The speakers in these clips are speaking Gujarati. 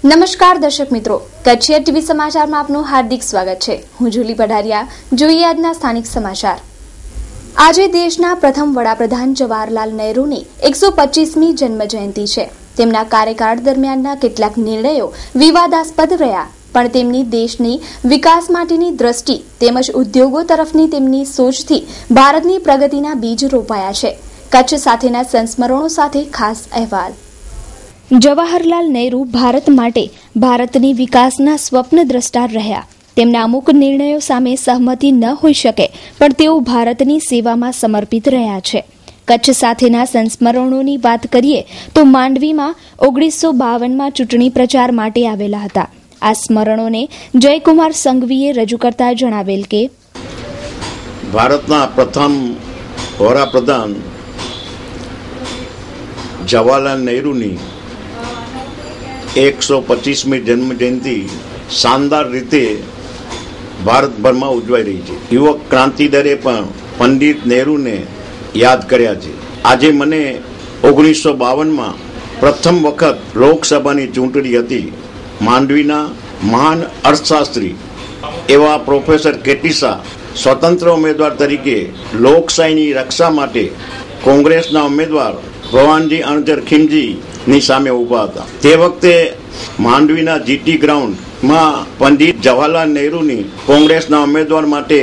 નમસ્કાર દર્શક મિત્રો, કચ્છિયા ટીવી સમાચારમાં આપનું હાર્દિક સ્વાગત છે। હું જુલી પઢારિયા। જોઈએ આજના સ્થાનિક સમાચાર। આજે દેશના પ્રથમ વડાપ્રધાન જવાહરલાલ નહેરુની 125મી જન્મ જયંતિ છે। તેમના કાર્યકાળ દરમિયાનના કેટલાક નિર્ણયો વિવાદાસ્પદ રહ્યા, પણ તેમની દેશની વિકાસ માટેની દ્રષ્ટિ તેમજ ઉદ્યોગો તરફની તેમની સોચથી ભારતની પ્રગતિના બીજ રોપાયા છે। કચ્છ સાથેના સંસ્મરણો સાથે ખાસ અહેવાલ। જવાહરલાલ નહેરુ ભારત માટે ભારતની વિકાસના સ્વપ્નદ્રષ્ટા રહ્યા। તેમના અમુક નિર્ણયો સામે સહમતિ ન હોઈ શકે, પણ તેઓ ભારતની સેવામાં સમર્પિત રહ્યા છે। કચ્છ સાથેના સંસ્મરણોની વાત કરીએ તો માંડવીમાં 1952માં ચૂંટણી પ્રચાર માટે આવેલા હતા। આ સ્મરણોને જયકુમાર સંઘવીએ રજૂ કરતા જણાવેલ કે ભારતના પ્રથમ વડાપ્રધાન જવાહરલાલ નહેરુની 125મી જન્મ જયંતિ શાનદાર રીતે ભારતભરમાં ઉજવાઈ રહી છે। યુવક ક્રાંતિ દળે પણ પંડિત નહેરુને યાદ કર્યા છે। આજે મને 1952માં પ્રથમ વખત લોકસભાની ચૂંટણી હતી। માંડવીના મહાન અર્થશાસ્ત્રી એવા પ્રોફેસર કેટીસા સ્વતંત્ર ઉમેદવાર તરીકે લોકશાહીની રક્ષા માટે કોંગ્રેસના ઉમેદવાર ભવાનજી અણજર ખીમજીની સામે ઊભા હતા। તે વખતે માંડવીના જીટી ગ્રાઉન્ડમાં પંડિત જવાહરલાલ નહેરુની કોંગ્રેસના ઉમેદવાર માટે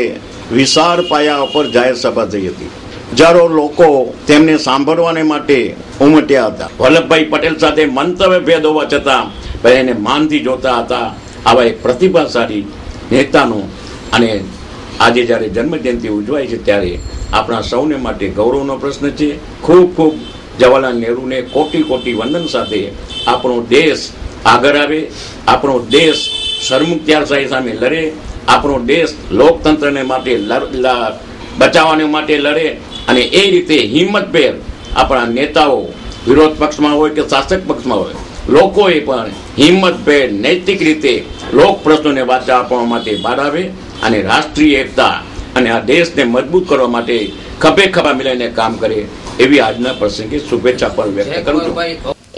વિશાળ પાયા ઉપર જાહેર સભા થઈ હતી। હજારો લોકો તેમને સાંભળવાને માટે ઉમટ્યા હતા। વલ્લભભાઈ પટેલ સાથે મંતવ્ય ભેદ હોવા છતાં એને માનથી જોતા હતા। આવા એક પ્રતિભાશાળી નેતાનો અને આજે જ્યારે જન્મજયંતિ ઉજવાય છે ત્યારે આપણા સૌને માટે ગૌરવનો પ્રશ્ન છે। ખૂબ ખૂબ જવાહરલાલ નહેરુને કોટી કોટી વંદન સાથે આપણો દેશ આગળ આવે, આપણો દેશ સરમુખત્યારશાહી સામે લડે, આપણો દેશ લોકતંત્રને માટે બચાવવા માટે લડે અને એ રીતે હિંમતભેર આપણા નેતાઓ વિરોધ પક્ષમાં હોય કે શાસક પક્ષમાં હોય, લોકોએ પણ હિંમતભેર નૈતિક રીતે લોક પ્રશ્નોને વાચા આપવા માટે બહાર આવે અને રાષ્ટ્રીય એકતા અને આ દેશને મજબૂત કરવા માટે ખભે ખભા મિલાઈને કામ કરે એવી આજના પ્રસંગે શુભેચ્છા પણ વ્યક્ત કરું છું।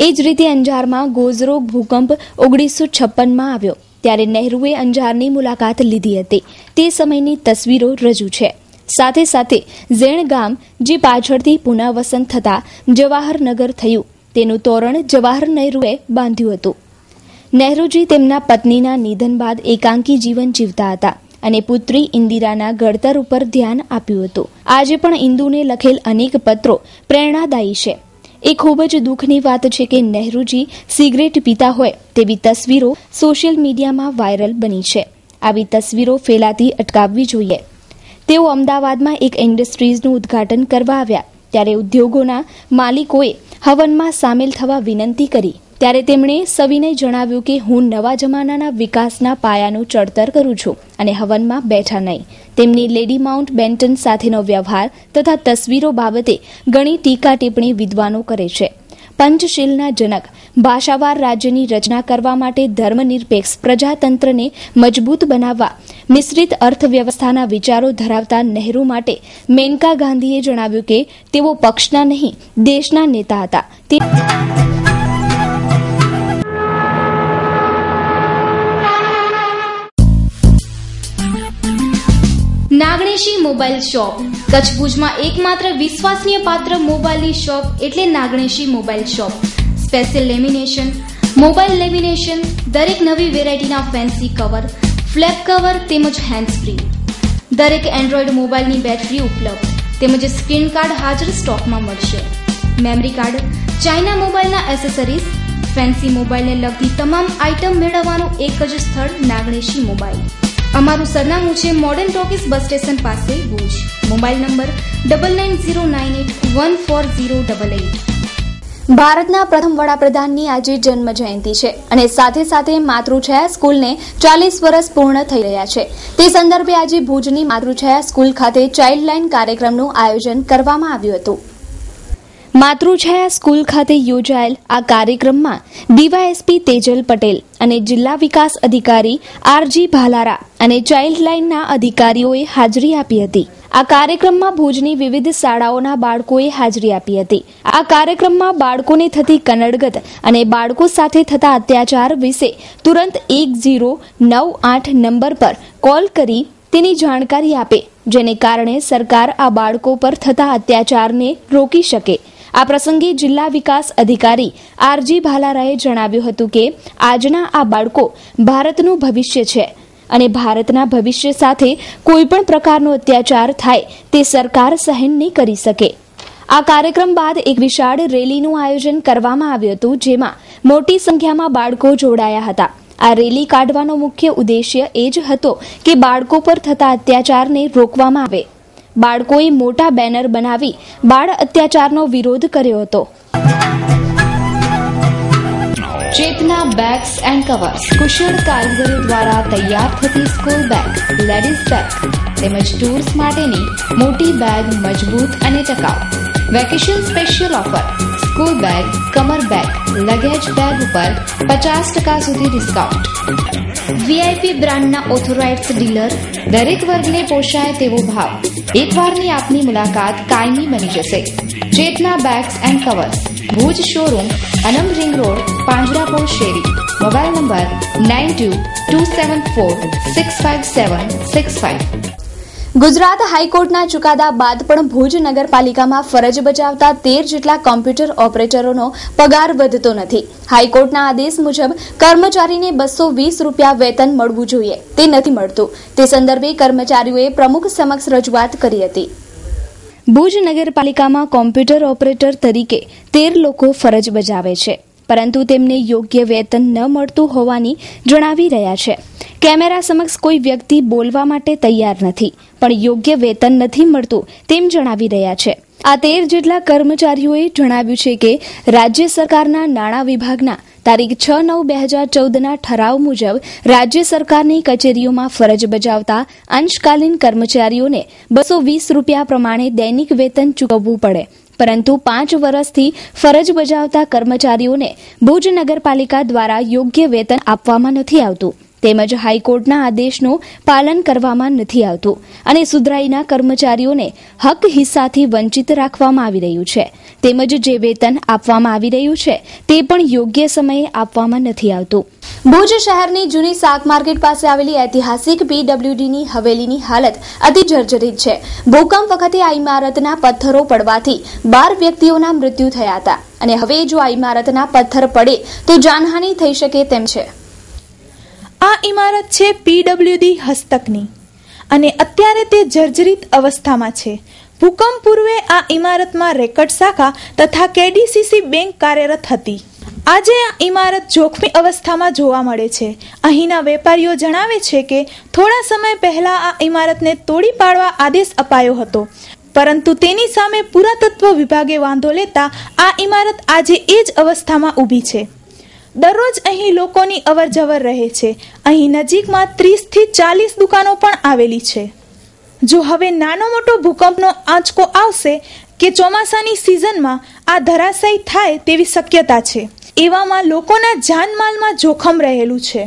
એ જ રીતે અંજારમાં ગોઝરોગ ભૂકંપ 1956માં આવ્યો ત્યારે નહેરુએ અંજારની મુલાકાત લીધી હતી। તે સમયની તસવીરો રજૂ છે। સાથે સાથે ઝેણ ગામ જે પાછળથી પુનઃવસન થતા જવાહરનગર થયું તેનું તોરણ જવાહર નહેરુએ બાંધ્યું હતું। નહેરુજી તેમના પત્નીના નિધન બાદ એકાંકી જીવન જીવતા હતા અને પુત્રી ઇન્દિરાના ઘડતર ઉપર ધ્યાન આપ્યું હતું। આજે પણ ઇન્દુને લખેલ અનેક પત્રો પ્રેરણાદાયી છે। એ ખૂબ જ દુઃખની વાત છે કે નહેરુજી સિગરેટ પીતા હોય તેવી તસવીરો સોશિયલ મીડિયામાં વાયરલ બની છે। આવી તસવીરો ફેલાતી અટકાવવી જોઈએ। તેઓ અમદાવાદમાં એક ઇન્ડસ્ટ્રીઝનું ઉદ્ઘાટન કરવા આવ્યા ત્યારે ઉદ્યોગોના માલિકોએ હવનમાં સામેલ થવા વિનંતી કરી ત્યારે તેમણે સવિનય જણાવ્યું કે હું નવા જમાનાના વિકાસના પાયાનું ચડતર કરું છું અને હવનમાં બેઠા નહીં। તેમની લેડી માઉન્ટ બેન્ટન સાથેનો વ્યવહાર તથા તસવીરો બાબતે ઘણી ટીકા ટિપ્પણી વિદ્વાનો કરે છે। પંચશીલના જનક ભાષાવાર રાજ્યની રચના કરવા માટે ધર્મનિરપેક્ષ પ્રજાતંત્રને મજબૂત બનાવવા મિશ્રિત અર્થવ્યવસ્થાના વિચારો ધરાવતા નહેરુ માટે મેનકા ગાંધીએ જણાવ્યું કે તેઓ પક્ષના નહીં દેશના નેતા હતા। નાગણેશી મોબાઈલ શોપ કચ્છ ભુજમાં એકમાત્ર વિશ્વસનીય પાત્ર મોબાઈલની શોપ એટલે નાગણેશી mobile shop. Special lamination, mobile lamination, દરેક નવી વેરાયટીના ફેન્સી કવર, ફ્લેપ કવર તેમજ હેન્ડ્સ ફ્રી, દરેક એન્ડ્રોઈડ મોબાઈલની બેટરી ઉપલબ્ધ તેમજ સ્ક્રીન કાર્ડ હાજર સ્ટોકમાં મળશે। મેમરી કાર્ડ, ચાઇના મોબાઈલના એસેસરીઝ, ફેન્સી મોબાઈલને લગતી તમામ આઇટમ મેળવવાનું એક જ સ્થળ નાગણેશી મોબાઈલ। અમારું સરનામું છે મોડર્ન ટોકીસ બસ સ્ટેશન પાસે ભુજ। Mobile number 9909844088। ભારતના પ્રથમ વડાપ્રધાનની આજે જન્મ જયંતિ છે અને સાથે સાથે માતૃછાયા સ્કૂલને 40 વર્ષ પૂર્ણ થઈ રહ્યા છે। તે સંદર્ભે આજે ભુજની માતૃછાયા સ્કૂલ ખાતે ચાઇલ્ડ લાઇન કાર્યક્રમનું આયોજન કરવામાં આવ્યું હતું। માતૃછાયા સ્કૂલ ખાતે યોજાયેલ આ કાર્યક્રમમાં ડીવાયએસપી તેજલ પટેલ અને જિલ્લા વિકાસ અધિકારી આરજી ભાલારા અને ચાઇલ્ડ લાઇનના અધિકારીઓએ હાજરી આપી હતી। આ કાર્યક્રમમાં ભુજની વિવિધ શાળાઓના બાળકોએ હાજરી આપી હતી. આ કાર્યક્રમમાં બાળકોને થતી કનડગત અને બાળકો સાથે થતા અત્યાચાર વિશે તુરંત 1098 નંબર પર કોલ કરી તેની જાણકારી આપે, જેને કારણે સરકાર આ બાળકો પર થતા અત્યાચારને રોકી શકે. આ પ્રસંગે જિલ્લા વિકાસ અધિકારી આરજી ભાલારાએ જણાવ્યું હતું કે આજના આ બાળકો ભારતનું ભવિષ્ય છે અને ભારતના ભવિષ્ય સાથે કોઈપણ પ્રકારનો અત્યાચાર થાય તે સરકાર સહન નહીં કરી શકે. આ કાર્યક્રમ બાદ એક વિશાળ રેલીનું આયોજન કરવામાં આવ્યું હતું, જેમાં મોટી સંખ્યામાં બાળકો જોડાયા હતા. આ રેલી કાઢવાનો મુખ્ય ઉદ્દેશ્ય એ જ હતો કે બાળકો પર થતા અત્યાચારને રોકવામાં આવે. બાળકોએ મોટા બેનર બનાવી બાળ અત્યાચારનો વિરોધ કર્યો હતો. ચેતના બેગ્સ એન્ડ કવર્સ કુશળ કારીગરો દ્વારા તૈયાર થતી સ્કૂલ બેગ, લેડીઝ બેગ તેમજ ટૂર્સ માટેની મોટી બેગ મજબૂત અને ટકાઉ. Vacation special offer: school bag, કમર બેગ, લગેજ બેગ ઉપર 50% સુધી ડિસ્કાઉન્ટ. વીઆઈપી બ્રાન્ડના ઓથોરાઇઝ્ડ ડીલર, દરેક વર્ગને પોષાય તેવો ભાવ. એકવારની આપની મુલાકાત કાયમી બની જશે. Chetna bags and covers, Bhuj showroom, Anam ring road, Panjrapol શેરી. Mobile number 9227465765. ગુજરાત હાઈકોર્ટના ચુકાદા બાદ પણ ભુજ નગરપાલિકામાં ફરજ બજાવતા 13 જેટલા કોમ્પ્યુટર ઓપરેટરોનો પગાર વધતો નથી. હાઈકોર્ટના આદેશ મુજબ કર્મચારીને 220 રૂપિયા વેતન મળવું જોઈએ, તે નથી મળતું. તે સંદર્ભે કર્મચારીઓએ પ્રમુખ સમક્ષ રજૂઆત કરી હતી. ભુજ નગરપાલિકામાં કોમ્પ્યુટર ઓપરેટર તરીકે 13 લોકો ફરજ બજાવે છે, પરંતુ તેમને યોગ્ય વેતન ન મળતું હોવાની જણાવી રહ્યા છે. કેમેરા સમક્ષ કોઈ વ્યક્તિ બોલવા માટે તૈયાર નથી, પણ યોગ્ય વેતન નથી મળતું તેમ જણાવી રહ્યા છે. આ 13 જેટલા કર્મચારીઓએ જણાવ્યું છે કે રાજ્ય સરકારના નાણાં વિભાગના તારીખ 6/9/2014ના ઠરાવ મુજબ રાજ્ય સરકારની કચેરીઓમાં ફરજ બજાવતા અંશકાલીન કર્મચારીઓને 220 રૂપિયા પ્રમાણે દૈનિક વેતન ચૂકવવું પડે, પરંતુ 5 વર્ષથી ફરજ બજાવતા કર્મચારીઓને ભુજ નગરપાલિકા દ્વારા યોગ્ય વેતન આપવામાં નથી આવતું, તેમજ હાઈકોર્ટના આદેશનું પાલન કરવામાં નથી આવતું અને સુધરાઈના કર્મચારીઓને હક હિસ્સાથી વંચિત રાખવામાં આવી રહ્યું છે. તેમજ જે વેતન આપવામાં આવી રહ્યું છે તે પણ યોગ્ય સમયે આપવામાં નથી આવતું. ભુજ શહેરની જૂની શાક માર્કેટ પાસે આવેલી ઐતિહાસિક પીડબ્લ્યુડીની હવેલીની હાલત અતિ જર્જરિત છે. ભૂકંપ વખતે આ ઇમારતના પથ્થરો પડવાથી 12 વ્યક્તિઓના મૃત્યુ થયા હતા અને હવે જો આ ઇમારતના પથ્થર પડે તો જાનહાનિ થઈ શકે તેમ છે. આ ઇમારત છે પીડબ્લ્યુડી હસ્તકની અને અત્યારે તે જર્જરિત અવસ્થામાં છે. ભૂકંપ પૂર્વે આ ઇમારતમાં રેકર્ડ શાખા તથા કેડીસીસી બેંક કાર્યરત હતી. આજે આ ઇમારત જોખમી અવસ્થામાં જોવા મળે છે. અહીંના વેપારીઓ જણાવે છે કે થોડા સમય પહેલા આ ઇમારતને તોડી પાડવા આદેશ અપાયો હતો, પરંતુ તેની સામે પુરાતત્વ વિભાગે વાંધો લેતા આ ઇમારત આજે એ જ અવસ્થામાં ઊભી છે. દરરોજ અહીં લોકોની અવરજવર રહે છે. અહીં નજીકમાં 30 થી 40 દુકાનો પણ આવેલી છે. જો હવે નાનો મોટો ભૂકંપનો આંચકો આવશે કે ચોમાસાની સિઝનમાં આ ધરાશાયી થાય તેવી શક્યતા છે. એવામાં લોકોના જાનમાલમાં જોખમ રહેલું છે.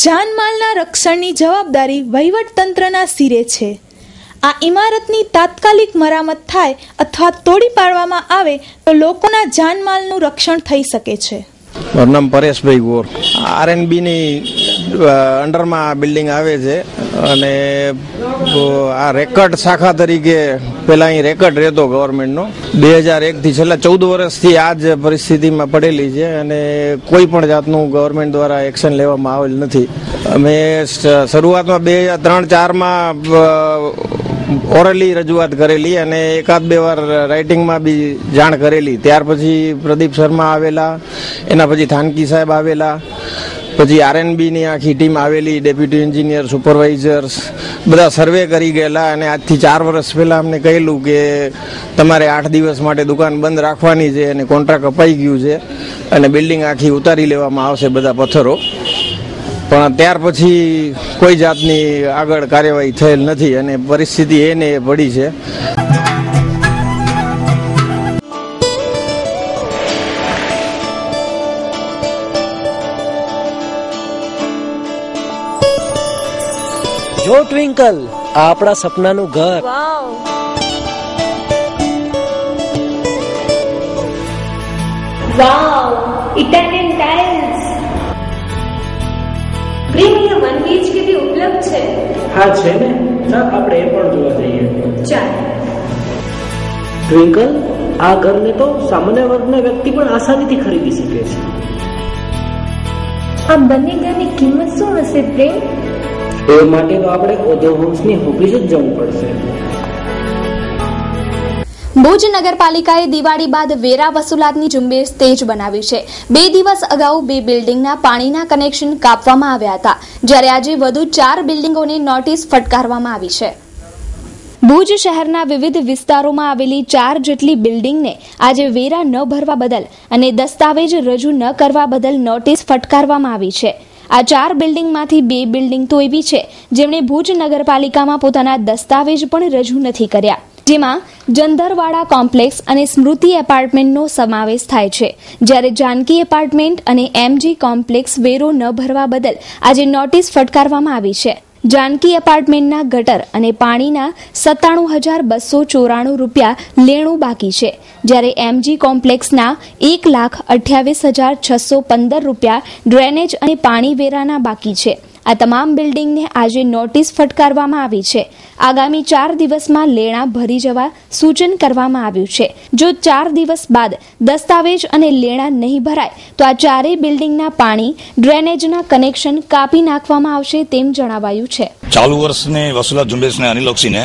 જાનમાલના રક્ષણની જવાબદારી વહીવટતંત્રના સિરે છે. આ ઇમારતની તાત્કાલિક મરામત થાય અથવા તોડી પાડવામાં આવે તો લોકોના જાનમાલનું રક્ષણ થઈ શકે છે. મારું નામ પરેશભાઈ ગોર. આરએનબીની અંડરમાં બિલ્ડિંગ આવે છે અને આ રેકર્ડ શાખા તરીકે પહેલાં અહીં રેકર્ડ રહેતો ગવર્મેન્ટનો. 2001થી છેલ્લા 14 વર્ષથી આ જ પરિસ્થિતિમાં પડેલી છે અને કોઈ પણ જાતનું ગવર્મેન્ટ દ્વારા એક્શન લેવામાં આવેલ નથી. અમે શરૂઆતમાં 2003-4માં ઓરલી રજૂઆત કરેલી અને 1-2 વાર રાઇટિંગમાં બી જાણ કરેલી. ત્યાર પછી પ્રદીપ શર્મા આવેલા, એના પછી થાનકી સાહેબ આવેલા, પછી આરએનબીની આખી ટીમ આવેલી, ડેપ્યુટી એન્જિનિયર, સુપરવાઇઝર્સ બધા સર્વે કરી ગયેલા અને આજથી 4 વર્ષ પહેલાં અમને કહેલું કે તમારે 8 દિવસ માટે દુકાન બંધ રાખવાની છે અને કોન્ટ્રાક્ટ અપાઈ ગયું છે અને બિલ્ડિંગ આખી ઉતારી લેવામાં આવશે બધા પથ્થરો. પણ ત્યાર પછી કોઈ જાતની આગળ કાર્યવાહી થયેલ નથી અને પરિસ્થિતિ એને પડી છે. જો ટ્વિંકલ આ આપણા સપનાનું ઘર. Wow, Italian tiles. Premium 1 BHK भी ઉપલબ્ધ છે. હા છે ને, ચાલ આપણે એ પણ જોવા જઈએ. ચાલ. ટ્વિંકલ, આ ઘરને તો સામાન્ય વર્ગના વ્યક્તિ પણ આસાનીથી ખરીદી શકે છે. આ બંને ઘરની કિંમત શું હશે પ્રેમ? એ માટે તો આપણે ઓધો હોમ્સની ઓફિસ જ જવું પડશે. ભુજ નગરપાલિકાએ દિવાળી બાદ વેરા વસૂલાતની ઝુંબેશ તેજ બનાવી છે. 2 દિવસ અગાઉ 2 બિલ્ડિંગના પાણીના કનેક્શન કાપવામાં આવ્યા હતા, જ્યારે આજે વધુ 4 બિલ્ડિંગોને નોટિસ ફટકારવામાં આવી છે. ભુજ શહેરના વિવિધ વિસ્તારોમાં આવેલી 4 જેટલી બિલ્ડિંગને આજે વેરા ન ભરવા બદલ અને દસ્તાવેજ રજૂ ન કરવા બદલ નોટિસ ફટકારવામાં આવી છે. આ 4 બિલ્ડિંગમાંથી 2 બિલ્ડિંગ તો એવી છે જેમણે ભુજ નગરપાલિકામાં પોતાના દસ્તાવેજ પણ રજૂ નથી કર્યા, જેમાં જંદરવાડા કોમ્પ્લેક્સ અને સ્મૃતિ એપાર્ટમેન્ટનો સમાવેશ થાય છે, જ્યારે જાનકી એપાર્ટમેન્ટ અને એમજી કોમ્પ્લેક્સ વેરો ન ભરવા બદલ આજે નોટિસ ફટકારવામાં આવી છે. જાનકી એપાર્ટમેન્ટના ગટર અને પાણીના 97,294 રૂપિયા લેણું બાકી છે, જ્યારે એમજી કોમ્પ્લેક્સના 1,28,615 રૂપિયા ડ્રેનેજ અને પાણી વેરાના બાકી છે. આ તમામ બિલ્ડિંગને આજે નોટિસ ફટકારવામાં આવી છે. આગામી 4 દિવસમાં લેણા ભરી જવા સૂચન કરવામાં આવ્યું છે. જો 4 દિવસ બાદ દસ્તાવેજ અને લેણા નહીં ભરાય તો આ 4 બિલ્ડિંગના પાણી ડ્રેનેજના કનેક્શન કાપી નાખવામાં આવશે તેમ જણાવાયું છે. ચાલુ વર્ષની વસૂલાત ઝુંબેશને અનુલક્ષીને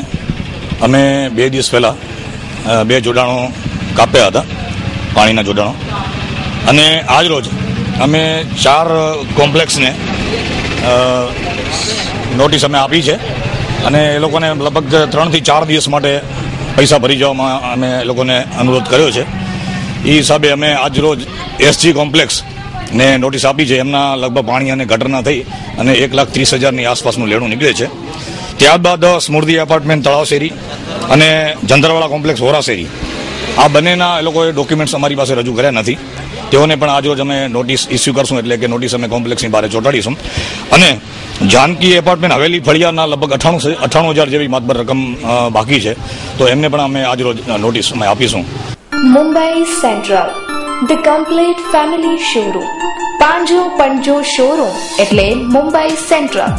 અમે 2 દિવસ પહેલા 2 જોડાણો કાપ્યા હતા, પાણીના જોડાણો, અને આજ રોજ અમે 4 કોમ્પ્લેક્સને નોટિસ અમે આપી છે અને એ લોકોને લગભગ 3 થી 4 દિવસ માટે પૈસા ભરી જવામાં અમે એ લોકોને અનુરોધ કર્યો છે. એ હિસાબે અમે આજ રોજ એસજી કોમ્પ્લેક્સ ને નોટિસ આપી છે. એમના લગભગ પાણી અને ગટરના થઈ અને 1,30,000ની આસપાસનું લેણું નીકળે છે. ત્યારબાદ સ્મૃતિ એપાર્ટમેન્ટ તળાવ શેરી અને જંદરવાડા કોમ્પ્લેક્સ હોરા શેરી, આ બંનેના એ લોકોએ ડોક્યુમેન્ટ્સ અમારી પાસે રજૂ કર્યા નથી. તેઓને પણ આજરોજ અમે નોટિસ ઇસ્યુ કરશું, એટલે કે નોટિસ અમે કોમ્પ્લેક્સની બહાર ચોંટાડીશું. અને જાનકી એપાર્ટમેન્ટ હવેલી ફળિયાના લગભગ 98,000 જેવી માતબર રકમ બાકી છે, તો એમને પણ અમે આજરોજ નોટિસ અમે આપીશું. Mumbai central, the complete family showroom. પાંજો પંજો શોરૂમ એટલે મુંબઈ સેન્ટ્રલ,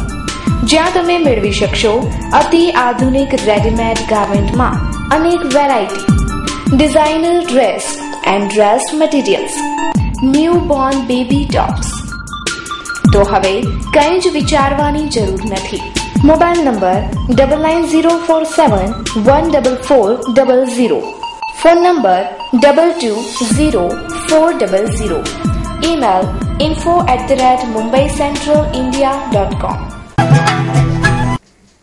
જ્યાં તમે મેળવી શકશો અતિ આધુનિક રેડીમેડ ગાર્મેન્ટમાં અનેક variety, designer dress and dress materials, newborn baby tops. તો હવે કંઈ જ વિચારવાની જરૂર નથી. Mobile number 9904714400, phone number 220400, email info@mumbaicentralindia.com.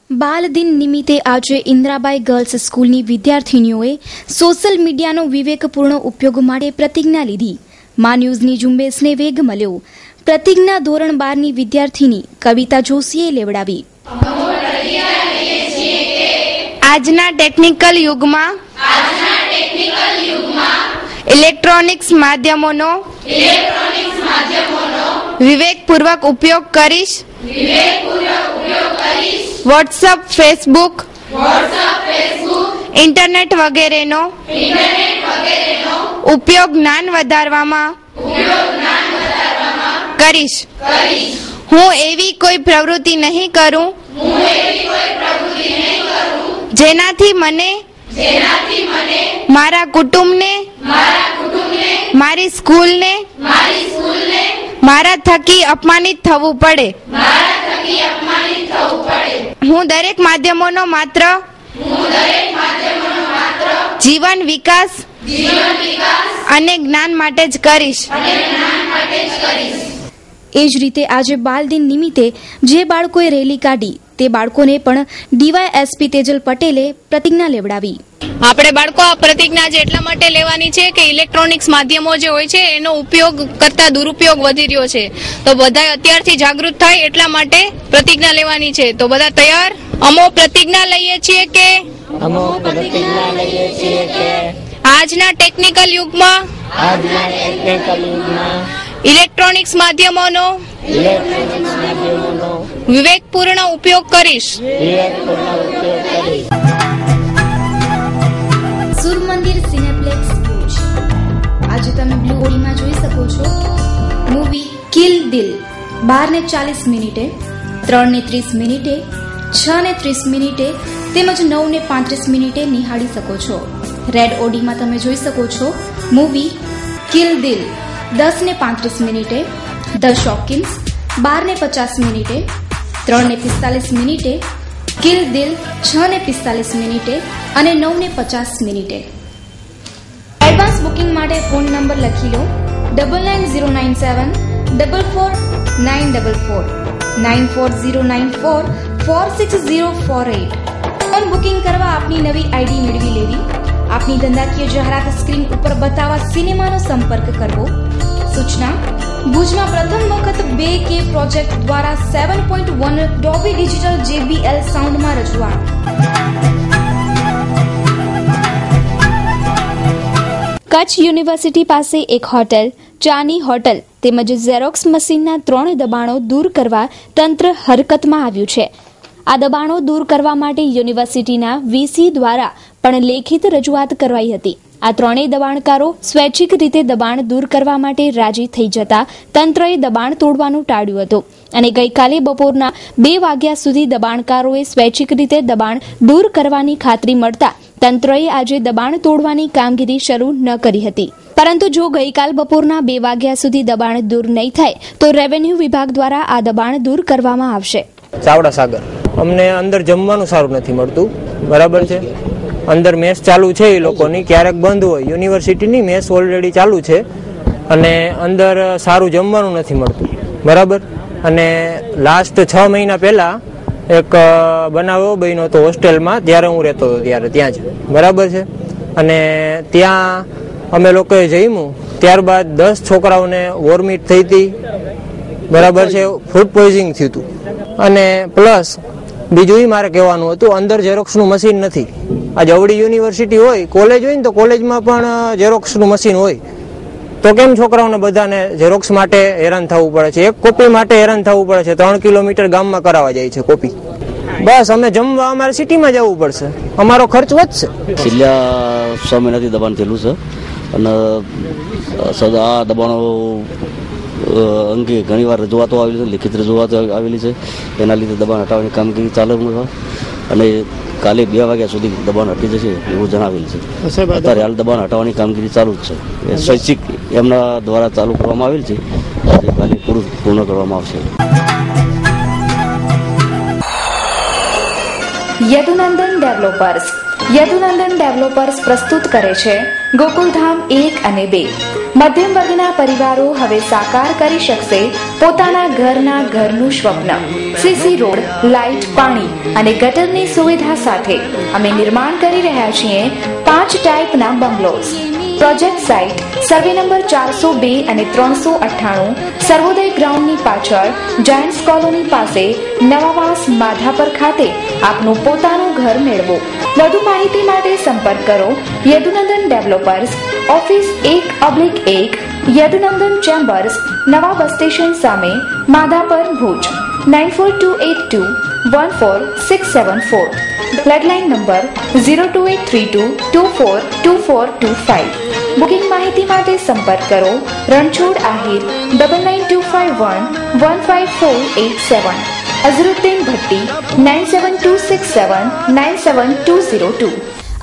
બાલ દિન નિમિત્તે આજે ઇન્દ્રાબાઈ ગર્લ્સ સ્કૂલની વિદ્યાર્થીનીઓએ સોશિયલ મીડિયાનો વિવેકપૂર્ણ ઉપયોગ માટે પ્રતિજ્ઞા લીધી. મા ન્યૂઝની ઝુંબેશને વેગ મળ્યો. પ્રતિજ્ઞા ધોરણ 12ની વિદ્યાર્થીની કવિતા જોશીએ લેવડાવી. આજના ટેકનિકલ યુગમાં ઇલેક્ટ્રોનિક્સ માધ્યમોનો વિવેકપૂર્વક ઉપયોગ કરીશ. વોટ્સઅપ, ફેસબુક, ઇન્ટરનેટ વગેરેનો ઉપયોગ જ્ઞાન વધારવામાં કરીશ. હું એવી કોઈ પ્રવૃત્તિ નહીં કરું જેનાથી મને મારા કુટુંબને, મારી સ્કૂલને, મારા થકી અપમાનિત થવું પડે. હું દરેક માધ્યમોનો માત્ર જીવન વિકાસ અને જ્ઞાન માટે જ કરીશ. એ જ રીતે આજે બાલ દિન નિમિત્તે જે બાળકોએ રેલી કાઢી તે બાળકોને પણ ડીવાયએસપી તેજલ પટેલે પ્રતિજ્ઞા લેવડાવી. આપણે બાળકો આ પ્રતિજ્ઞા જે એટલા માટે લેવાની છે કે ઇલેક્ટ્રોનિક્સ માધ્યમો જે હોય છે એનો ઉપયોગ કરતા દુરુપયોગ વધી રહ્યો છે, તો બધા અત્યારથી જાગૃત થાય એટલા માટે પ્રતિજ્ઞા લેવાની છે. તો બધા તૈયાર? અમો પ્રતિજ્ઞા લઈએ છીએ કે આજના ટેકનિકલ યુગમાં ઇલેક્ટ્રોનિક્સ માધ્યમોનો માધ્યમોનો વિવેકપૂર્ણ ઉપયોગ કરીશ. સુર મંદિર સિનેપ્લેક્સ ભુજ. આજે તમે બ્લુ ઓડીમાં જોઈ શકો છો મૂવી કિલ દિલ 12:40 3:30 6:30 તેમજ 9:35 નિહાળી શકો છો. રેડ ઓડીમાં તમે જોઈ શકો છો મૂવી કિલ દિલ 10:35 ધ શોકિન્સ 12:50 3:45 કિલ દિલ 6:45 અને 9:50. એડવાન્સ બુકિંગ માટે ફોન નંબર લખી લો 9909744944 9409446048. ઓન બુકિંગ કરવા આપની નવી આઈડી મેળવી લેવી. આપની ધંધાકીય જાહેરાત સ્ક્રીન ઉપર બતાવવા સિનેમાનો સંપર્ક કરવો. સૂચના ભુજમાં પ્રથમ વખત 2K પ્રોજેક્ટ દ્વારા 7.1 ડોબી ડિજિટલ JBL સાઉન્ડમાં રજૂઆત. કચ્છ યુનિવર્સિટી પાસે એક હોટેલ, ચાની હોટેલ તેમજ ઝેરોક્સ મશીનના 3 દબાણો દૂર કરવા તંત્ર હરકતમાં આવ્યું છે. આ દબાણો દૂર કરવા માટે યુનિવર્સિટીના VC દ્વારા પણ લેખિત રજૂઆત કરવાઈ હતી. આ 3 દબાણકારો સ્વૈચ્છિક રીતે દબાણ દૂર કરવા માટે રાજી થઈ જતા તંત્રએ દબાણ તોડવાનું ટાળ્યું હતું અને ગઈકાલે બપોરના 2 વાગ્યા સુધી દબાણકારોએ સ્વૈચ્છિક રીતે દબાણ દૂર કરવાની ખાતરી મળતા તંત્રએ આજે દબાણ તોડવાની કામગીરી શરૂ ન કરી હતી. પરંતુ જો ગઈકાલ બપોરના 2 વાગ્યા સુધી દબાણ દૂર નહીં થાય તો રેવન્યુ વિભાગ દ્વારા આ દબાણ દૂર કરવામાં આવશે. ચાવડા સાગર અમને અંદર જમવાનું સારું નથી મળતું, બરાબર છે. અંદર મેસ ચાલુ છે એ લોકોની, ક્યારેક બંધ હોય. યુનિવર્સિટીની મેસ ઓલરેડી ચાલુ છે અને અંદર સારું જમવાનું નથી મળતું, બરાબર. અને લાસ્ટ 6 મહિના પહેલા એક બનાવ એવો બન્યો હતો હોસ્ટેલમાં, ત્યારે હું રહેતો હતો ત્યારે ત્યાં જ, બરાબર છે. અને ત્યાં અમે લોકોએ જમ્યું, ત્યારબાદ 10 છોકરાઓને વોમિટ થઈ હતી, બરાબર છે. ફૂડ પોઈઝનિંગ થયું હતું. અને પ્લસ બીજું મારે કહેવાનું હતું, અંદર ઝેરોક્સનું મશીન નથી. આ જવડી યુનિવર્સિટી હોય, કોલેજ હોય ને તો કોલેજમાં પણ ઝેરોક્સનું મશીન હોય, તો કેમ છોકરાઓને બધાને ઝેરોક્સ માટે હેરાન થવું પડે છે? એક કોપી માટે હેરાન થવું પડે છે. 3 કિલોમીટર ગામમાં કરાવવા જાય છે કોપી. બસ અમે જમવા અમારે સિટીમાં જવું પડશે, અમારો ખર્ચ વધશે. છેલ્લા 6 મહિનાથી દબાણ થયેલું છે અને આ દબાણો અંગે ઘણીવાર રજૂઆતો આવેલી છે, લિખિત રજૂઆતો આવેલી છે. એના લીધે દબાણ હટાવવાની કામગીરી ચાલુ છે અને કાલે 2 વાગ્યા સુધી દબાણ હટી જશે એવું જણાવેલ છે. અત્યારે હાલ દબાણ હટાવવાની કામગીરી ચાલુ જ છે. સ્વૈચ્છિક એમના દ્વારા ચાલુ કરવામાં આવેલ છે, કાલે પૂર્ણ કરવામાં આવશે. યદુનંદન ડેવલપર્સ. યદુનંદન ડેવલપર્સ પ્રસ્તુત કરે છે ગોકુલધામ 1 અને 2. મધ્યમ વર્ગના પરિવારો હવે સાકાર કરી શકશે પોતાના ઘરનું સ્વપ્ન. સીસી રોડ, લાઇટ, પાણી અને ગટરની સુવિધા સાથે અમે નિર્માણ કરી રહ્યા છીએ 5 ટાઈપના bungalows. Project site survey number 402 અને 398 સર્વોદય ગ્રાઉન્ડની પાછળ જાયન્ટ્સ કોલોની પાસે નવાવાસ માધાપર ખાતે આપનું પોતાનું ઘર મેળવો. વધુ માહિતી માટે સંપર્ક કરો Yadunandan developers, office 1/1 Yadunandan chambers, નવા બસ સ્ટેશન સામે, Madhapar, Bhuj 9428214674. Landline number 02832242425. Booking માહિતી માટે સંપર્ક કરો રણછોડ આહિર 9925115487, અઝરુદ્દીન ભટ્ટી 9726797202.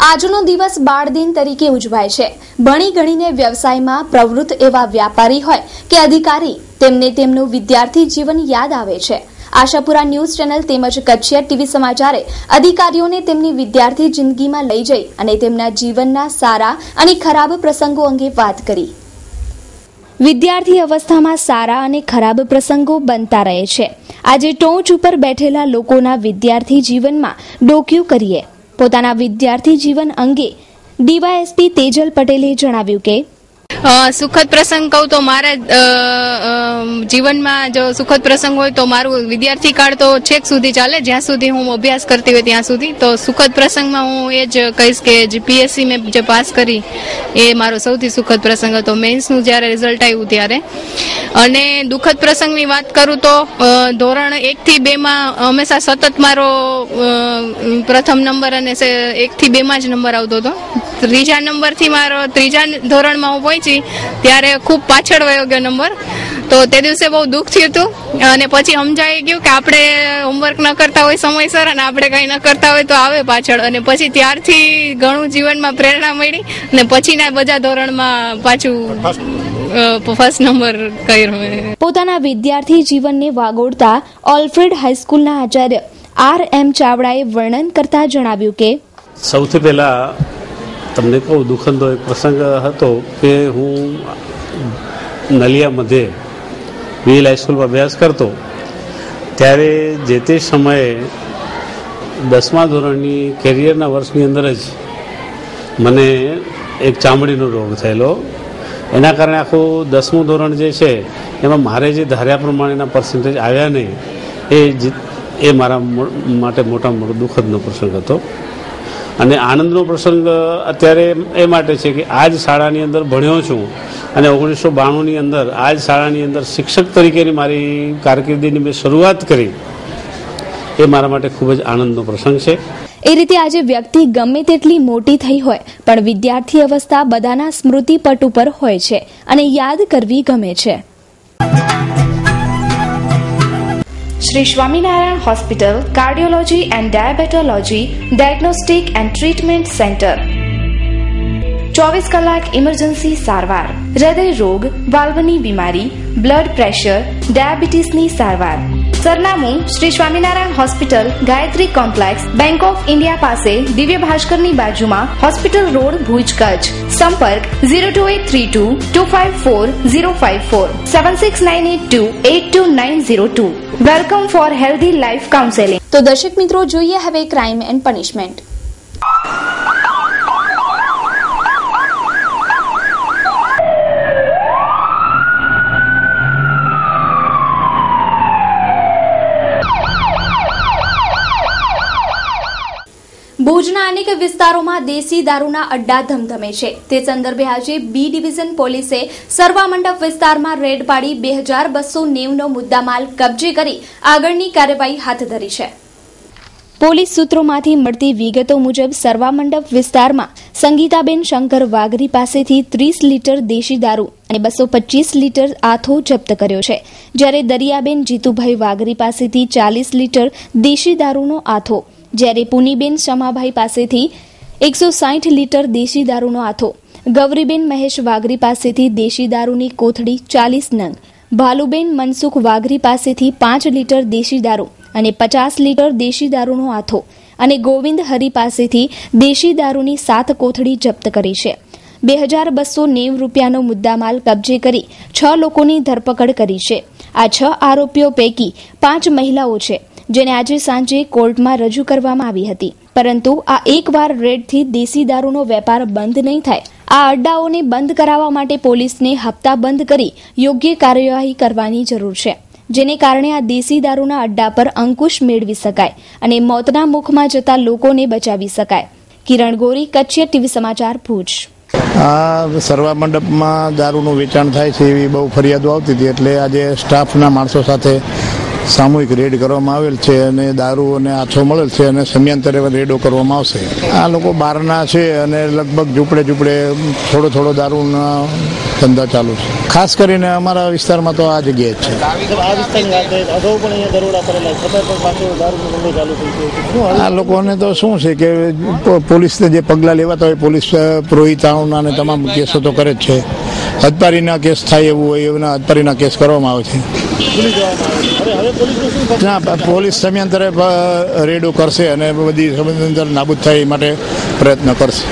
આજનો દિવસ બાળ દિન તરીકે ઉજવાય છે. ભણી ગણીને વ્યવસાયમાં પ્રવૃત્ત એવા વ્યાપારી હોય કે અધિકારી, તેમને તેમનું વિદ્યાર્થી જીવન યાદ આવે છે. આશાપુરા ન્યૂઝ ચેનલ તેમજ કચ્છિયા ટીવી સમાચારે અધિકારીઓને તેમની વિદ્યાર્થી જિંદગીમાં લઈ જઈ અને તેમના જીવનના સારા અને ખરાબ પ્રસંગો અંગે વાત કરી. વિદ્યાર્થી અવસ્થામાં સારા અને ખરાબ પ્રસંગો બનતા રહે છે. આજે ટોચ ઉપર બેઠેલા લોકોના વિદ્યાર્થી જીવનમાં ડોક્યું કરીએ. પોતાના વિદ્યાર્થી જીવન અંગે ડીવાયએસપી તેજલ પટેલે જણાવ્યું કે સુખદ પ્રસંગ કહું તો મારા જીવનમાં જો સુખદ પ્રસંગ હોય તો મારું વિદ્યાર્થી કાળ તો છેક સુધી ચાલે, જ્યાં સુધી હું અભ્યાસ કરતી હોય ત્યાં સુધી. તો સુખદ પ્રસંગમાં હું એ જ કહીશ કે જે પીએસસી મેં જે પાસ કરી એ મારો સૌથી સુખદ પ્રસંગ હતો, મેન્સનું જ્યારે રિઝલ્ટ આવ્યું ત્યારે. અને દુઃખદ પ્રસંગની વાત કરું તો ધોરણ 1 થી 2 માં હંમેશા સતત મારો પ્રથમ નંબર અને 1 થી 2 માં જ નંબર આવતો હતો. ત્રીજા નંબરથી મારો ત્રીજા ધોરણમાં હું પહોંચી ત્યારે ખૂબ પાછળ વયો ગયો નંબર. તો તે દિવસે બહુ દુઃખ થયું હતું અને પછી સમજાઈ ગયું કે આપણે હોમવર્ક ન કરતા હોય સમયસર અને આપણે કંઈ ન કરતા હોય તો આવે પાછળ. અને પછી ત્યારથી ઘણું જીવનમાં પ્રેરણા મળી અને પછીના બધા ધોરણમાં પાછું ફર્સ્ટ નંબર કર્યો. પોતાના વિદ્યાર્થી જીવનને વાગોળતા ઓલ્ફ્રેડ હાઈસ્કૂલના આચાર્ય R.M. ચાવડાએ વર્ણન કરતા જણાવ્યું કે સૌથી પહેલા તમને કહું, દુઃખદનો એક પ્રસંગ હતો કે હું નલિયા મધ્યે VL હાઈસ્કૂલમાં અભ્યાસ કરતો ત્યારે જે તે સમયે 10મા ધોરણની કેરિયરના વર્ષની અંદર જ મને એક ચામડીનો રોગ થયેલો. એના કારણે આખું 10મું ધોરણ જે છે એમાં મારે જે ધાર્યા પ્રમાણેના પર્સન્ટેજ આવ્યા નહીં, એ મારા માટે મોટામાં મોટો દુઃખદનો પ્રસંગ હતો. અને આનંદનો પ્રસંગ અત્યારે એ માટે છે કે આ જ શાળાની અંદર ભણ્યો છું અને 1992ની અંદર આ જ શાળાની અંદર શિક્ષક તરીકેની મારી કારકિર્દીની મેં શરૂઆત કરી, એ મારા માટે ખૂબ જ આનંદનો પ્રસંગ છે. એ રીતે આજે વ્યક્તિ ગમે તેટલી મોટી થઈ હોય પણ વિદ્યાર્થી અવસ્થા બધાના સ્મૃતિ પટ ઉપર હોય છે અને યાદ કરવી ગમે છે. Shri Swaminarayan hospital cardiology and diabetology diagnostic and treatment centre. 24 કલાક ઇમરજન્સી સારવાર, હૃદય રોગ, વાલ્વની બીમારી, બ્લડ પ્રેશર, ડાયાબિટીસની સારવાર. સરનામું Shri Swaminarayan hospital, Gayatri complex, bank of India પાસે, દિવ્ય ભાસ્કરની બાજુમાં, હોસ્પિટલ રોડ, ભુજ, કચ્છ. સંપર્ક 02832 254054 7698282902. Welcome four healthy life counselling. તો દર્શક મિત્રો, જોઈએ હવે ક્રાઇમ એન્ડ પનિશમેન્ટ. ભુજના અનેક વિસ્તારોમાં દેશી દારૂના અડ્ડા ધમધમે છે. તે સંદર્ભે આજે બી ડિવિઝન પોલીસે સરવા મંડપ વિસ્તારમાં રેડ પાડી 2290નો મુદ્દામાલ કબજે કરી આગળની કાર્યવાહી હાથ ધરી છે. પોલીસ સૂત્રોમાંથી મળતી વિગતો મુજબ સરવા મંડપ વિસ્તારમાં સંગીતાબેન શંકર વાઘરી પાસેથી 30 લીટર દેશી દારૂ અને 225 લીટર આથો જપ્ત કર્યો છે, જ્યારે દરિયાબેન જીતુભાઈ વાઘરી પાસેથી 40 લીટર દેશી દારૂનો આથો, જ્યારે પુનીબેન શમાભાઈ પાસેથી 160 લીટર દેશી દારૂનો આથો, ગૌરીબેન મહેશ વાઘરી પાસેથી દેશી દારૂની કોથળી 40 નંગ, ભાલુબેન મનસુખ વાઘરી પાસેથી 5 લીટર દેશી દારૂ અને 50 લીટર દેશી દારૂનો આથો અને ગોવિંદ હરી પાસેથી દેશી દારૂની 7 કોથળી જપ્ત કરી છે. 2290 રૂપિયાનો મુદ્દામાલ કબજે કરી 6 લોકોની ધરપકડ કરી છે. આ 6 આરોપીઓ પૈકી 5 મહિલાઓ છે, જેને આજે સાંજે કોર્ટમાં રજૂ કરવામાં આવી હતી. પરંતુ આ એકવાર રેડથી દેશી દારૂનો વેપાર બંધ નહીં થાય. આ અડ્ડાઓને બંધ કરાવવા માટે પોલીસને હપ્તા બંધ કરી યોગ્ય કાર્યવાહી કરવાની જરૂર છે, જેને કારણે આ દેશી દારૂના અડ્ડા પર અંકુશ મેળવી શકાય અને મોતના મુખમાં જતા લોકોને બચાવી શકાય. કિરણ ગોરી, કચ્છ ટીવી સમાચાર, ભુજ. આ સરવા મંડપમાં દારૂનું વેચાણ થાય છે એવી બહુ ફરિયાદો આવતી હતી, એટલે આજે સ્ટાફના માણસો સાથે સામૂહિક રેડ કરવામાં આવેલ છે અને દારૂ અને આથો મળેલ છે અને સમયાંતરે રેડો કરવામાં આવશે. આ લોકો બહારના છે અને લગભગ ઝૂંપડે થોડો દારૂના ધંધા ચાલુ છે. ખાસ કરીને અમારા વિસ્તારમાં તો આ જગ્યાએ જ છે. આ લોકોને તો શું છે કે પોલીસને જે પગલાં લેવાતા હોય, પોલીસ પુરોહિતાઓના અને તમામ કેસો તો કરે જ છે. હદપારીના કેસ થાય એવું હોય એના હદપારીના કેસ કરવામાં આવે છે. પોલીસ સમયાંતરે રેડો કરશે અને બધી સમયાંતર નાબૂદ થાય એ માટે પ્રયત્ન કરશે.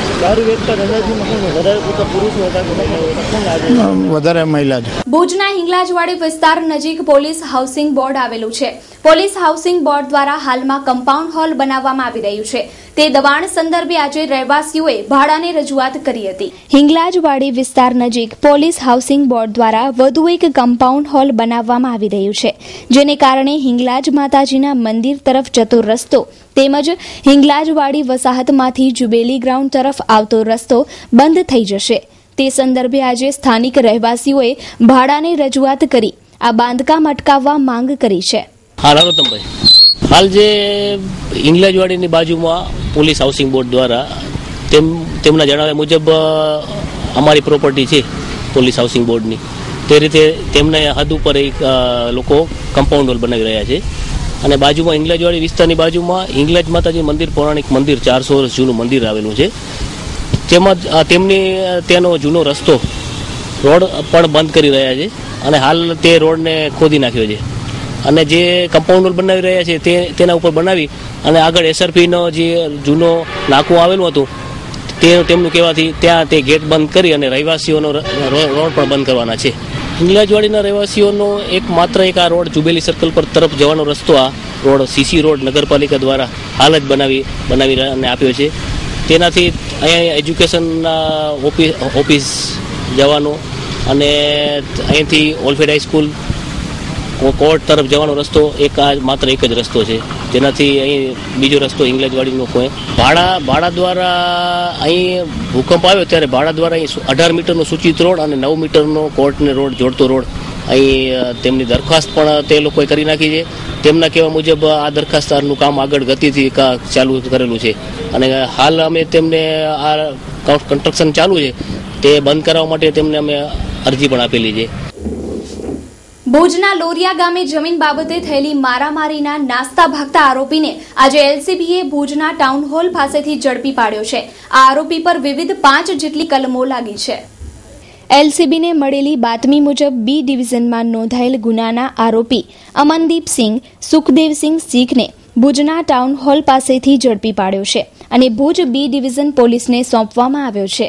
વધારે મહિલા જ. ભુજના હિંગલાજવાડી વિસ્તાર નજીક પોલીસ હાઉસિંગ બોર્ડ આવેલું છે. પોલીસ હાઉસિંગ બોર્ડ દ્વારા હાલમાં કમ્પાઉન્ડ હોલ બનાવવામાં આવી રહ્યું છે. તે દબાણ સંદર્ભે આજે રહેવાસીઓએ ભાડાની રજૂઆત કરી હતી. હિંગલાજવાડી વિસ્તાર નજીક પોલીસ હાઉસિંગ બોર્ડ દ્વારા વધુ એક કમ્પાઉન્ડ હોલ બનાવવામાં આવી રહ્યું છે, જેને કારણે હિંગલાજ માતાજીના મંદિર તરફ જતો રસ્તો તેમજ હિંગલાજવાડી વસાહતમાંથી જુબેલી ગ્રાઉન્ડ તરફ આવતો રસ્તો બંધ થઈ જશે. તે સંદર્ભે આજે સ્થાનિક રહેવાસીઓએ ભાડાની રજૂઆત કરી આ બાંધકામ અટકાવવા માંગ કરી છે. હાલ જે હિંગલાજવાડીની બાજુમાં પોલીસ હાઉસિંગ બોર્ડ દ્વારા તેમના જણાવ્યા મુજબ અમારી પ્રોપર્ટી છે પોલીસ હાઉસિંગ બોર્ડની, તે રીતે તેમને હદ ઉપર એક લોકો કમ્પાઉન્ડ વોલ બનાવી રહ્યા છે. અને બાજુમાં હિંગલાજવાડી વિસ્તારની બાજુમાં હિંગલાજ માતાજી મંદિર, પૌરાણિક મંદિર, 400 વર્ષ જૂનું મંદિર આવેલું છે. તેમાં તેનો જૂનો રસ્તો રોડ પણ બંધ કરી રહ્યા છે અને હાલ તે રોડને ખોદી નાખ્યો છે. અને જે કમ્પાઉન્ડ વોલ બનાવી રહ્યા છે તેના ઉપર બનાવી અને આગળ SRPનો જે જૂનો નાકું આવેલું હતું તેમનું કહેવાથી ત્યાં તે ગેટ બંધ કરી અને રહેવાસીઓનો રોડ પણ બંધ કરવાના છે. હિંગલાજવાડીના રહેવાસીઓનો માત્ર એક આ રોડ જુબેલી સર્કલ પર તરફ જવાનો રસ્તો, આ રોડ CC રોડ નગરપાલિકા દ્વારા હાલ જ બનાવી અને આપ્યો છે. તેનાથી અહીંયા એજ્યુકેશનના ઓફિસ જવાનો અને અહીંથી ઓલફેડ હાઈસ્કૂલ કોર્ટ તરફ જવાનો રસ્તો માત્ર એક જ રસ્તો છે. જેનાથી અહીં બીજો રસ્તો હિંગલાજવાડીનો કોઈ ભાડા દ્વારા અહીં ભૂકંપ આવ્યો ત્યારે ભાડા દ્વારા અહીં 18 મીટરનો સૂચિત રોડ અને 9 મીટરનો કોર્ટને રોડ જોડતો રોડ અહીં તેમની દરખાસ્ત પણ તે લોકોએ કરી નાખી છે. તેમના કહેવા મુજબ આ દરખાસ્તનું કામ આગળ ગતિથી ચાલુ કરેલું છે અને હાલ અમે તેમને આ કન્સ્ટ્રક્શન ચાલુ છે તે બંધ કરાવવા માટે તેમને અમે અરજી પણ આપેલી છે. ભુજના લોરિયા ગામે જમીન બાબતે થયેલી મારામારીના નાસ્તા ભાગતા આરોપીને આજે LCBએ ભુજના ટાઉન હોલ પાસેથી ઝડપી પાડ્યો છે. આ આરોપી પર વિવિધ 5 જેટલી કલમો લાગી છે. LCBને મળેલી બાતમી મુજબ B ડિવિઝનમાં નોંધાયેલ ગુનાના આરોપી અમનદીપસિંહ સુખદેવસિંહ શીખને ભુજના ટાઉન હોલ પાસેથી ઝડપી પાડ્યો છે અને ભુજ B ડિવિઝન પોલીસને સોંપવામાં આવ્યો છે.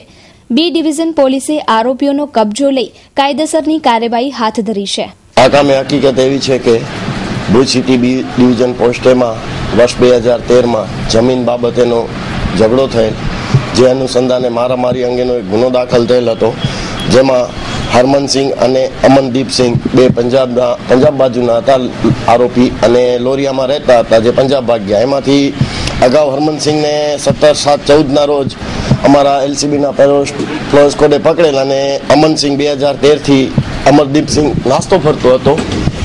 B ડિવિઝન પોલીસે આરોપીઓનો કબજો લઈ કાયદેસરની કાર્યવાહી હાથ ધરી છે. આ કામે હકીકત એવી છે કે ભુજ સિટી B ડિવિઝન પોસ્ટેમાં વર્ષ 2013માં જમીન બાબતેનો ઝઘડો થયેલ, જે અનુસંધાને મારામારી અંગેનો એક ગુનો દાખલ થયેલ હતો, જેમાં હરમનસિંહ અને અમનદીપસિંહ બે પંજાબ બાજુના હતા આરોપી અને લોરિયામાં રહેતા હતા, જે પંજાબ ભાગ્યા. એમાંથી અગાઉ હરમનસિંહને 17/7/14ના રોજ અમારા LCBના ફ્લોર સ્કોડે પકડેલ અને અમનસિંહ 2013થી અમરદીપસિંહ નાસ્તો ફરતો હતો,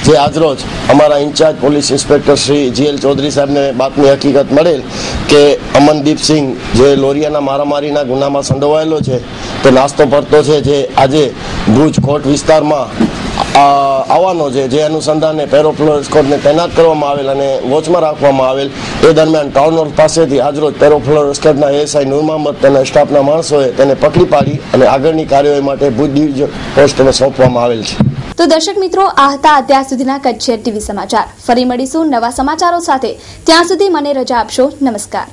જે આજરોજ અમારા in charge police inspector Shri GL Chaudhary સાહેબને બાતમી હકીકત મળેલ કે અમનદીપસિંહ જે લોરિયાના મારામારીના ગુનામાં સંડોવાયેલો છે તે નાસ્તો ફરતો છે, જે આજે ભુજ કોર્ટ વિસ્તારમાં આવવાનો છે. જે અનુસંધાને પેરોફ્લોર સ્કોડને તૈનાત કરવામાં આવેલ અને વોચમાં રાખવામાં આવેલ. એ દરમિયાન ટાઉન હોલ પાસેથી આજરોજ પેરોફ્લોર સ્કોડના ASI નૂર મહમદ તેના સ્ટાફના માણસોએ તેને પકડી પાડી અને આગળની કાર્યવાહી માટે ભુજ ડિવિઝન પોસ્ટને સોંપવામાં આવેલ છે. તો દર્શક મિત્રો, આ હતા અત્યાર સુધીના કચ્છ TV સમાચાર. ફરી મળીશું નવા સમાચારો સાથે. ત્યાં સુધી મને રજા આપશો. નમસ્કાર.